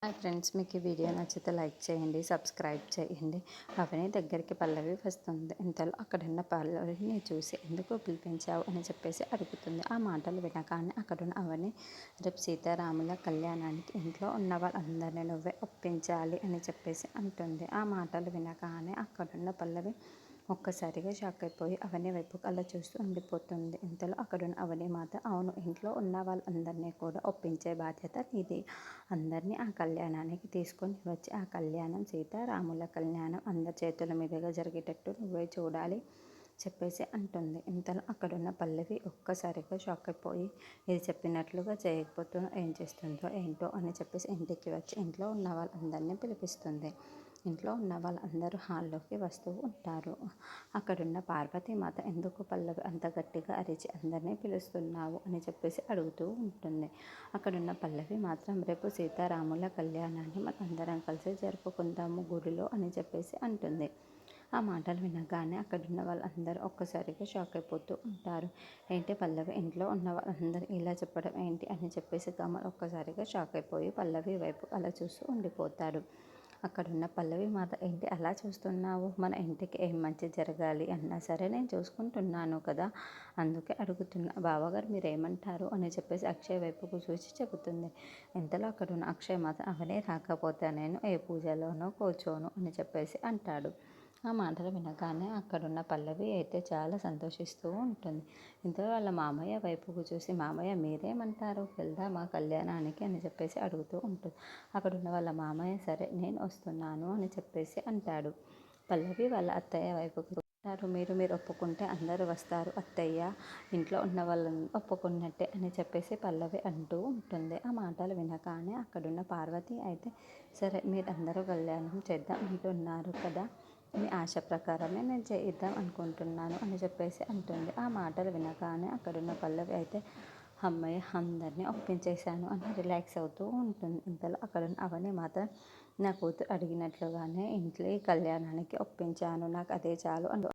Hi friends, మీకు ఈ video నచ్చితే లైక్ చేయండి, సబ్స్క్రైబ్ చేయండి. అవని దగ్గరికి పల్లవి వస్తుంది. ఇంతలో అక్కడున్న పల్లవిని చూసి ఎందుకు పిలిపించావు అని చెప్పేసి అడుగుతుంది. ఆ మాటలు వినగానే అక్కడున్న అవని రేపు సీతారాముల కళ్యాణానికి ఇంట్లో ఉన్న వాళ్ళందరినీ నువ్వే ఒప్పించాలి అని చెప్పేసి అంటుంది. ఆ మాటలు వినగానే అక్కడున్న పల్లవి ఒక్కసారిగా షాక్ అయిపోయి అవని వైపు అలా చూస్తూ ఉండిపోతుంది. ఇంతలో అక్కడున్న అవని మాత, అవును, ఇంట్లో ఉన్న వాళ్ళందరినీ కూడా ఒప్పించే బాధ్యత నీది. అందరినీ ఆ కళ్యాణానికి తీసుకొని వచ్చి ఆ కళ్యాణం సీతారాముల కళ్యాణం అందరి చేతుల మీదుగా జరిగేటట్టు నువ్వే చూడాలి చెప్పేసి అంటుంది. ఇంతలో అక్కడున్న పల్లవి ఒక్కసారిగా షాక్ అయిపోయి ఇది చెప్పినట్లుగా చేయకపోతే ఏం చేస్తుందో ఏంటో అని చెప్పేసి ఇంటికి వచ్చి ఇంట్లో ఉన్న వాళ్ళందరినీ పిలిపిస్తుంది. ఇంట్లో ఉన్న వాళ్ళందరూ హాల్లోకి వస్తూ ఉంటారు. అక్కడున్న పార్వతీమాత, ఎందుకు పల్లవి అంత గట్టిగా అరిచి అందరినీ పిలుస్తున్నావు అని చెప్పేసి అడుగుతూ ఉంటుంది. అక్కడున్న పల్లవి మాత్రం, రేపు సీతారాముల కళ్యాణాన్ని మనం అందరం కలిసి జరుపుకుందాము గుడిలో అని చెప్పేసి అంటుంది. ఆ మాటలు వినగానే అక్కడున్న వాళ్ళందరూ ఒక్కసారిగా షాక్ అయిపోతూ ఉంటారు. ఏంటి పల్లవి ఇంట్లో ఉన్న వాళ్ళందరూ ఇలా చెప్పడం ఏంటి అని చెప్పేసి కమల్ ఒక్కసారిగా షాక్ అయిపోయి పల్లవి వైపు అలా చూస్తూ ఉండిపోతాడు. అక్కడున్న పల్లవి మాత, ఏంటి అలా చూస్తున్నావు? మన ఇంటికి ఏం మంచి జరగాలి అన్నా సరే నేను చూసుకుంటున్నాను కదా, అందుకే అడుగుతున్నా. బావగారు మీరేమంటారు అని చెప్పేసి అక్షయ్ వైపుకు చూసి చెబుతుంది. ఇంతలో అక్కడున్న అక్షయ్ మాత, అవనే రాకపోతే నేను ఏ పూజలోనో కూర్చోను అని చెప్పేసి అంటాడు. ఆ మాటలు వినగానే అక్కడున్న పల్లవి అయితే చాలా సంతోషిస్తూ ఉంటుంది. ఇంతలో వాళ్ళ మామయ్య వైపుకు చూసి, మామయ్య మీరేమంటారు, వెళ్దామా కళ్యాణానికి అని చెప్పేసి అడుగుతూ ఉంటుంది. అక్కడున్న వాళ్ళ మామయ్య, సరే నేను వస్తున్నాను అని చెప్పేసి అంటాడు. పల్లవి వాళ్ళ అత్తయ్య వైపుకు అంటారు, మీరు ఒప్పుకుంటే అందరూ వస్తారు అత్తయ్య, ఇంట్లో ఉన్న వాళ్ళని ఒప్పుకున్నట్టే అని చెప్పేసి పల్లవి అంటూ ఉంటుంది. ఆ మాటలు వినగానే అక్కడున్న పార్వతి అయితే, సరే మీరందరూ కళ్యాణం చేద్దాం అంటున్నారు కదా, మీ ఆశ ప్రకారమే నేను చేయిద్దాం అనుకుంటున్నాను అని చెప్పేసి అంటుంది. ఆ మాటలు వినగానే అక్కడున్న పల్లవి అయితే, అమ్మయ్య అందరినీ ఒప్పించేశాను అని రిలాక్స్ అవుతూ ఉంటుంది. ఇంతలో అక్కడున్న అవని మాత్రం, నా కూతురు అడిగినట్లుగానే ఇంట్లో ఈ కళ్యాణానికి ఒప్పించాను, నాకు అదే చాలు అంటూ